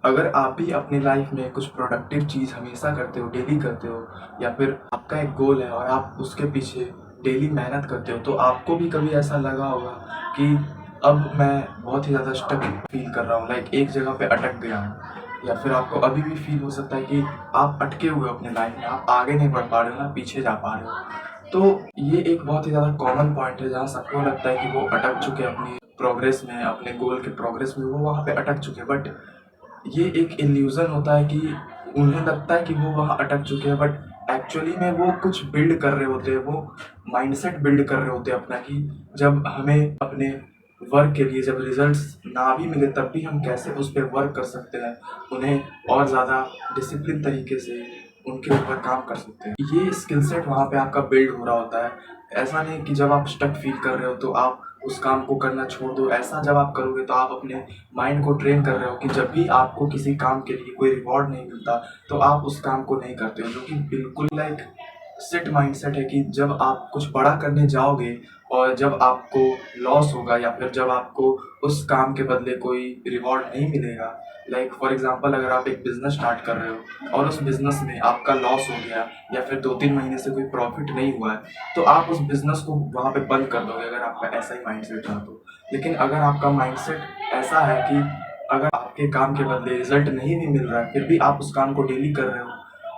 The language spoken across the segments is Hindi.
अगर आप भी अपनी लाइफ में कुछ प्रोडक्टिव चीज़ हमेशा करते हो, डेली करते हो, या फिर आपका एक गोल है और आप उसके पीछे डेली मेहनत करते हो, तो आपको भी कभी ऐसा लगा होगा कि अब मैं बहुत ही ज़्यादा स्टक फील कर रहा हूँ, लाइक एक जगह पे अटक गया हूँ। या फिर आपको अभी भी फील हो सकता है कि आप अटके हुए हो अपने लाइफ में, आप आगे नहीं बढ़ पा रहे हो ना पीछे जा पा रहे हो। तो ये एक बहुत ही ज़्यादा कॉमन पॉइंट है जहाँ सबको लगता है कि वो अटक चुके हैं अपनी प्रोग्रेस में, अपने गोल के प्रोग्रेस में वो वहाँ पे अटक चुके हैं। बट ये एक इल्यूज़न होता है कि उन्हें लगता है कि वो वहाँ अटक चुके हैं, बट एक्चुअली में वो कुछ बिल्ड कर रहे होते हैं, वो माइंडसेट बिल्ड कर रहे होते हैं अपना, कि जब हमें अपने वर्क के लिए जब रिजल्ट्स ना भी मिले तब भी हम कैसे उस पर वर्क कर सकते हैं, उन्हें और ज़्यादा डिसिप्लिन तरीके से उनके ऊपर काम कर सकते हैं। ये स्किल सेट वहाँ पे आपका बिल्ड हो रहा होता है। ऐसा नहीं कि जब आप स्टक फील कर रहे हो तो आप उस काम को करना छोड़ दो। ऐसा जब आप करोगे तो आप अपने माइंड को ट्रेन कर रहे हो कि जब भी आपको किसी काम के लिए कोई रिवॉर्ड नहीं मिलता तो आप उस काम को नहीं करते हो, जो कि बिल्कुल लाइक सेट माइंडसेट है कि जब आप कुछ बड़ा करने जाओगे और जब आपको लॉस होगा या फिर जब आपको उस काम के बदले कोई रिवॉर्ड नहीं मिलेगा, लाइक फॉर एग्जांपल अगर आप एक बिजनेस स्टार्ट कर रहे हो और उस बिजनेस में आपका लॉस हो गया या फिर 2-3 महीने से कोई प्रॉफिट नहीं हुआ है, तो आप उस बिजनेस को वहाँ पे बंद कर दोगे अगर आपका ऐसा ही माइंडसेट रहा तो। लेकिन अगर आपका माइंडसेट ऐसा है कि अगर आपके काम के बदले रिजल्ट नहीं भी मिल रहा है फिर भी आप उस काम को डेली कर रहे हो,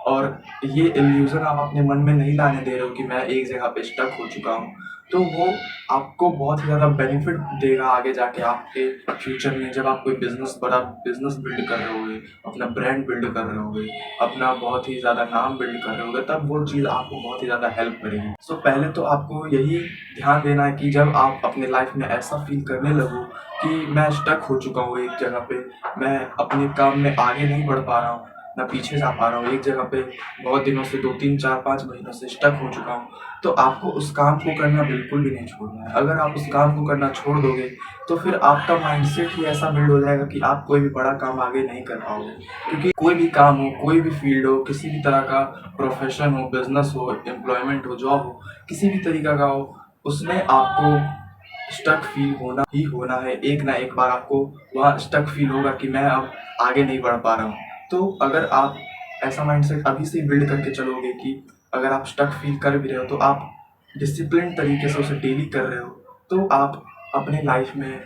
और ये इल्यूज़न आप अपने मन में नहीं लाने दे रहे हो कि मैं एक जगह पे स्टक हो चुका हूँ, तो वो आपको बहुत ही ज़्यादा बेनिफिट देगा आगे जाके आपके फ्यूचर में। जब आप कोई बड़ा बिजनेस बिल्ड कर रहे होगे, अपना ब्रांड बिल्ड कर रहे होगे, अपना बहुत ही ज़्यादा नाम बिल्ड कर रहे होगे, तब वो चीज़ आपको बहुत ही ज़्यादा हेल्प करेगी। सो पहले तो आपको यही ध्यान देना है कि जब आप अपने लाइफ में ऐसा फील करने लगो कि मैं स्टक हो चुका हूँ एक जगह पे, मैं अपने काम में आगे नहीं बढ़ पा रहा हूँ, मैं पीछे जा पा रहा हूँ, एक जगह पे बहुत दिनों से 2-3-4-5 महीनों से स्टक हो चुका हूँ, तो आपको उस काम को करना बिल्कुल भी नहीं छोड़ना है। अगर आप उस काम को करना छोड़ दोगे तो फिर आपका माइंडसेट ही ऐसा बिल्ड हो जाएगा कि आप कोई भी बड़ा काम आगे नहीं कर पाओगे। क्योंकि कोई भी काम हो, कोई भी फील्ड हो, किसी भी तरह का प्रोफेशन हो, बिजनेस हो, एम्प्लॉयमेंट हो, जॉब हो, किसी भी तरीका का हो, उसमें आपको स्टक फील होना ही होना है। एक ना एक बार आपको वहाँ स्टक फील होगा कि मैं अब आगे नहीं बढ़ पा रहा हूँ। तो अगर आप ऐसा माइंडसेट अभी से बिल्ड करके चलोगे कि अगर आप स्टक फील कर भी रहे हो तो आप डिसिप्लिन तरीके से उसे डेली कर रहे हो, तो आप अपने लाइफ में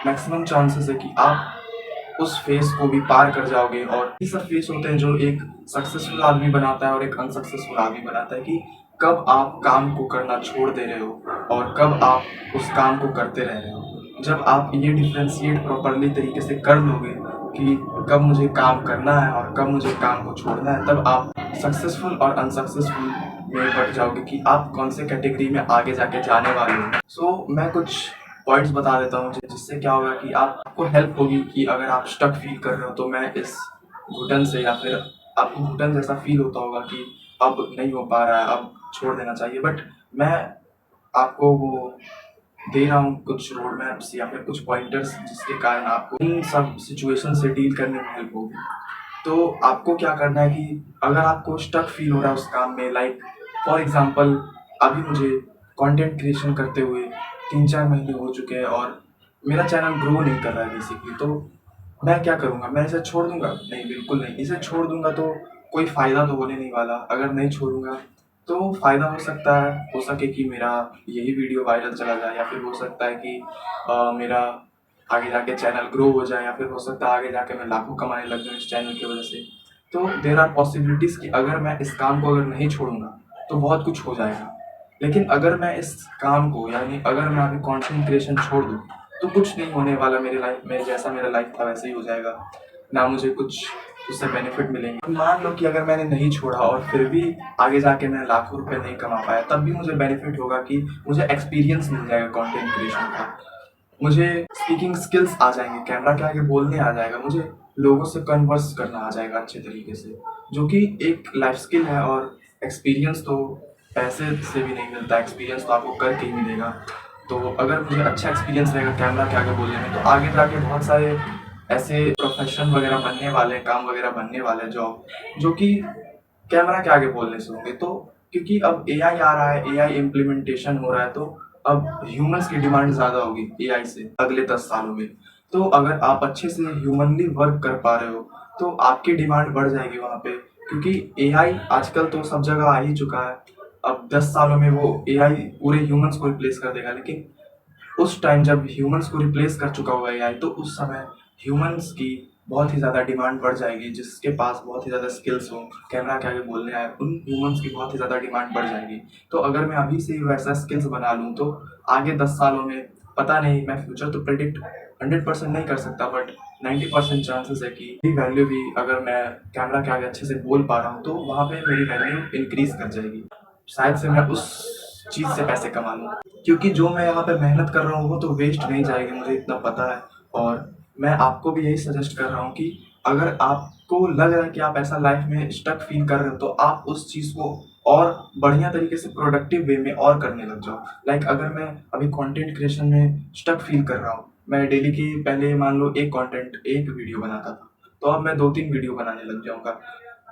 मैक्सिमम चांसेस है कि आप उस फेस को भी पार कर जाओगे। और ये सब फेस होते हैं जो एक सक्सेसफुल आदमी बनाता है और एक अनसक्सेसफुल आदमी बनाता है, कि कब आप काम को करना छोड़ दे रहे हो और कब आप उस काम को करते रह रहे हो। जब आप ये डिफ्रेंशिएट प्रॉपरली तरीके से कर लोगे कि कब मुझे काम करना है और कब मुझे काम को छोड़ना है, तब आप सक्सेसफुल और अनसक्सेसफुल में बढ़ जाओगे कि आप कौन से कैटेगरी में आगे जाके जाने वाले हो। मैं कुछ पॉइंट्स बता देता हूँ जिससे क्या होगा कि आपको हेल्प होगी कि अगर आप स्टक फील कर रहे हो तो मैं इस घुटन से, या फिर आपको घुटन जैसा फील होता होगा कि अब नहीं हो पा रहा है, अब छोड़ देना चाहिए, बट मैं आपको वो दे रहा हूँ कुछ रोड मैप्स या फिर कुछ पॉइंटर्स जिसके कारण आपको इन सब सिचुएशन से डील करने में हेल्प होगी। तो आपको क्या करना है कि अगर आपको स्टक फील हो रहा है उस काम में, लाइक फॉर एग्जांपल अभी मुझे कंटेंट क्रिएशन करते हुए 3-4 महीने हो चुके हैं और मेरा चैनल ग्रो नहीं कर रहा है बेसिकली, तो मैं क्या करूँगा? मैं इसे छोड़ दूँगा? नहीं, बिल्कुल नहीं। इसे छोड़ दूँगा तो कोई फ़ायदा तो होने नहीं वाला। अगर नहीं छोड़ूँगा तो फ़ायदा हो सकता है, हो सके कि मेरा यही वीडियो वायरल चला जाए, या फिर हो सकता है कि मेरा आगे जाके चैनल ग्रो हो जाए, या फिर हो सकता है आगे जाके मैं लाखों कमाने लग जाऊँ इस चैनल की वजह से। तो देयर आर पॉसिबिलिटीज़ कि अगर मैं इस काम को अगर नहीं छोड़ूँगा तो बहुत कुछ हो जाएगा। लेकिन अगर मैं इस काम को, यानी अगर मैं अभी कंटेंट क्रिएशन छोड़ दूँ तो कुछ नहीं होने वाला मेरी लाइफ में। जैसा मेरा लाइफ था वैसे ही हो जाएगा, ना मुझे कुछ उससे बेनिफिट मिलेंगे। मान लो कि अगर मैंने नहीं छोड़ा और फिर भी आगे जाके मैं लाखों रुपए नहीं कमा पाया, तब भी मुझे बेनिफिट होगा कि मुझे एक्सपीरियंस मिल जाएगा कंटेंट क्रिएशन का, मुझे स्पीकिंग स्किल्स आ जाएंगे, कैमरा के आगे बोलने आ जाएगा, मुझे लोगों से कन्वर्स करना आ जाएगा अच्छे तरीके से, जो कि एक लाइफ स्किल है। और एक्सपीरियंस तो पैसे से भी नहीं मिलता, एक्सपीरियंस तो आपको करके ही मिलेगा। तो अगर मुझे अच्छा एक्सपीरियंस रहेगा कैमरा के आगे बोलने में, तो आगे जाके बहुत सारे ऐसे प्रोफेशन वगैरह बनने वाले हैं, काम वगैरह बनने वाले हैं, जॉब, जो कि कैमरा के आगे बोलने से होंगे। तो क्योंकि अब एआई आ रहा है, एआई इम्प्लीमेंटेशन हो रहा है, तो अब ह्यूमंस की डिमांड ज़्यादा होगी एआई से अगले 10 सालों में। तो अगर आप अच्छे से ह्यूमनली वर्क कर पा रहे हो तो आपकी डिमांड बढ़ जाएगी वहाँ पे, क्योंकि एआई आजकल तो सब जगह आ ही चुका है। अब 10 सालों में वो एआई पूरे ह्यूमंस को रिप्लेस कर देगा, लेकिन उस टाइम जब ह्यूमंस को रिप्लेस कर चुका होगा एआई, तो उस समय ह्यूमंस की बहुत ही ज़्यादा डिमांड बढ़ जाएगी। जिसके पास बहुत ही ज़्यादा स्किल्स हो, कैमरा के आगे बोलने आए, उन ह्यूमंस की बहुत ही ज़्यादा डिमांड बढ़ जाएगी। तो अगर मैं अभी से ही वैसा स्किल्स बना लूँ तो आगे 10 सालों में, पता नहीं, मैं फ्यूचर तो प्रेडिक्ट 100% नहीं कर सकता, बट 90% चांसेस है कि मेरी वैल्यू भी, अगर मैं कैमरा के आगे अच्छे से बोल पा रहा हूँ तो वहाँ पे मेरी वैल्यू इंक्रीज कर जाएगी। शायद से मैं उस चीज़ से पैसे कमा लूँ, क्योंकि जो मैं यहाँ पे मेहनत कर रहा हूँ वो तो वेस्ट नहीं जाएगी, मुझे इतना पता है। और मैं आपको भी यही सजेस्ट कर रहा हूँ कि अगर आपको लग रहा है कि आप ऐसा लाइफ में स्टक फील कर रहे हो तो आप उस चीज़ को और बढ़िया तरीके से प्रोडक्टिव वे में और करने लग जाओ। लाइक अगर मैं अभी कंटेंट क्रिएशन में स्टक फील कर रहा हूँ, मैं डेली की पहले मान लो एक वीडियो बनाता था, तो अब मैं 2-3 वीडियो बनाने लग जाऊँगा।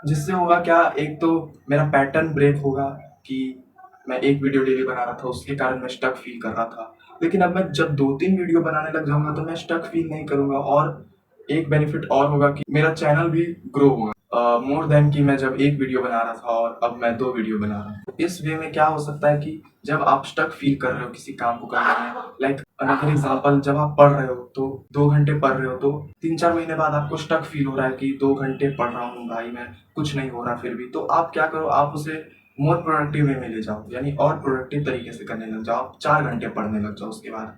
जिससे होगा क्या, एक तो मेरा पैटर्न ब्रेक होगा कि मैं एक वीडियो डेली बना रहा था, उसके कारण मैं स्टक फील कर रहा था। लेकिन अब मैं जब 2-3 वीडियो बनाने लग जाऊँगा तो मैं स्टक फील नहीं करूँगा, और एक बेनिफिट और होगा कि मेरा चैनल भी ग्रो होगा। मोर देन कि मैं जब एक वीडियो बना रहा था और अब मैं 2 वीडियो बना रहा हूँ। इस वे में क्या हो सकता है कि जब आप स्टक फील कर रहे हो किसी काम को करने में, लाइक अनदर एग्जांपल, जब आप पढ़ रहे हो तो 2 घंटे पढ़ रहे हो, तो 3-4 महीने बाद आपको स्टक फील हो रहा है कि 2 घंटे पढ़ रहा हूँ भाई मैं, कुछ नहीं हो रहा फिर भी। तो आप क्या करो, आप उसे मोर प्रोडक्टिव वे में ले जाओ, यानी और प्रोडक्टिव तरीके से करने लग जाओ। आप 4 घंटे पढ़ने लग जाओ उसके बाद।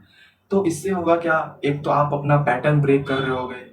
तो इससे होगा क्या, एक तो आप अपना पैटर्न ब्रेक कर रहे होगे,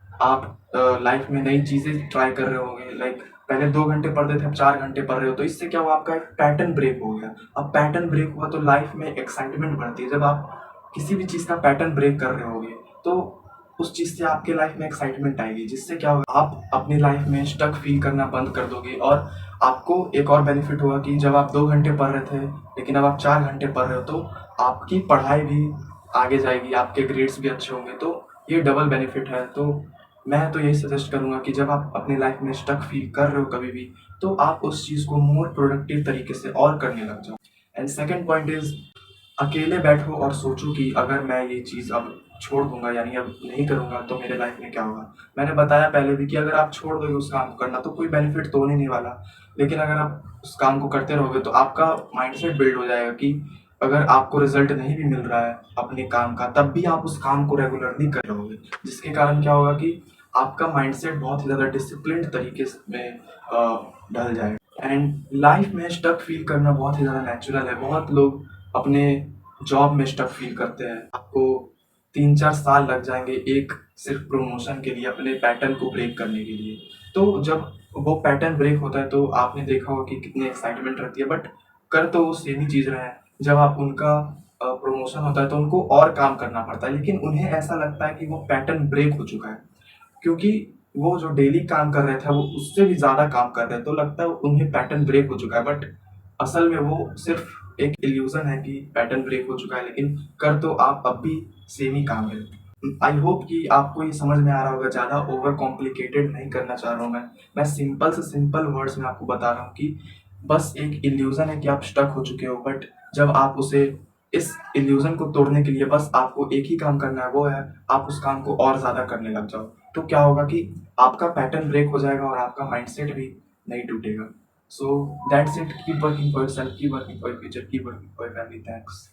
आप लाइफ में नई चीज़ें ट्राई कर रहे होगे। लाइक पहले 2 घंटे पढ़ते थे, अब 4 घंटे पढ़ रहे हो, तो इससे क्या हुआ, आपका एक पैटर्न ब्रेक हो गया। अब पैटर्न ब्रेक हुआ तो लाइफ में एक्साइटमेंट बढ़ती है। जब आप किसी भी चीज़ का पैटर्न ब्रेक कर रहे होगे तो उस चीज़ से आपके लाइफ में एक्साइटमेंट आएगी, जिससे क्या होगा, आप अपनी लाइफ में स्टक फील करना बंद कर दोगे। और आपको एक और बेनिफिट होगा कि जब आप 2 घंटे पढ़ रहे थे लेकिन अब आप 4 घंटे पढ़ रहे हो, तो आपकी पढ़ाई भी आगे जाएगी, आपके ग्रेड्स भी अच्छे होंगे। तो ये डबल बेनिफिट है। तो मैं तो यही सजेस्ट करूँगा कि जब आप अपनी लाइफ में स्टक फील कर रहे हो कभी भी, तो आप उस चीज़ को मोर प्रोडक्टिव तरीके से और करने लग जाओ। एंड सेकंड पॉइंट इज़, अकेले बैठो और सोचो कि अगर मैं ये चीज़ अब छोड़ दूँगा, यानी अब नहीं करूँगा, तो मेरे लाइफ में क्या होगा। मैंने बताया पहले भी कि अगर आप छोड़ दोगे उस काम को करना तो कोई बेनिफिट तो होने नहीं वाला। लेकिन अगर आप उस काम को करते रहोगे तो आपका माइंडसेट बिल्ड हो जाएगा कि अगर आपको रिज़ल्ट नहीं भी मिल रहा है अपने काम का, तब भी आप उस काम को रेगुलरली कर रहोगे। जिसके कारण क्या होगा कि आपका माइंडसेट बहुत ही ज़्यादा डिसिप्लिन्ड तरीके से में ढल जाएगा। एंड लाइफ में स्टक फील करना बहुत ही ज़्यादा नेचुरल है। बहुत लोग अपने जॉब में स्टक फील करते हैं। आपको 3-4 साल लग जाएंगे एक सिर्फ प्रमोशन के लिए, अपने पैटर्न को ब्रेक करने के लिए। तो जब वो पैटर्न ब्रेक होता है तो आपने देखा होगा कि कितनी एक्साइटमेंट रहती है, बट कर तो वो सेम ही चीज़ रहे हैं। जब आप उनका प्रमोशन होता है तो उनको और काम करना पड़ता है, लेकिन उन्हें ऐसा लगता है कि वो पैटर्न ब्रेक हो चुका है, क्योंकि वो जो डेली काम कर रहे थे वो उससे भी ज़्यादा काम कर रहे हैं, तो लगता है उन्हें पैटर्न ब्रेक हो चुका है। बट असल में वो सिर्फ एक इल्यूजन है कि पैटर्न ब्रेक हो चुका है, लेकिन कर तो आप अब भी सेम ही काम है। आई होप कि आपको ये समझ में आ रहा होगा। ज़्यादा ओवर कॉम्प्लिकेटेड नहीं करना चाह रहा हूँ मैं सिंपल से सिंपल वर्ड्स में आपको बता रहा हूँ कि बस एक इल्यूजन है कि आप स्टक हो चुके हो, बट जब आप उसे, इस इल्यूजन को तोड़ने के लिए बस आपको एक ही काम करना है, वो है आप उस काम को और ज़्यादा करने लग जाओ। तो क्या होगा कि आपका पैटर्न ब्रेक हो जाएगा और आपका माइंडसेट भी नहीं टूटेगा। So that's it, keep working for yourself, keep working for your future, keep working for your family. Thanks.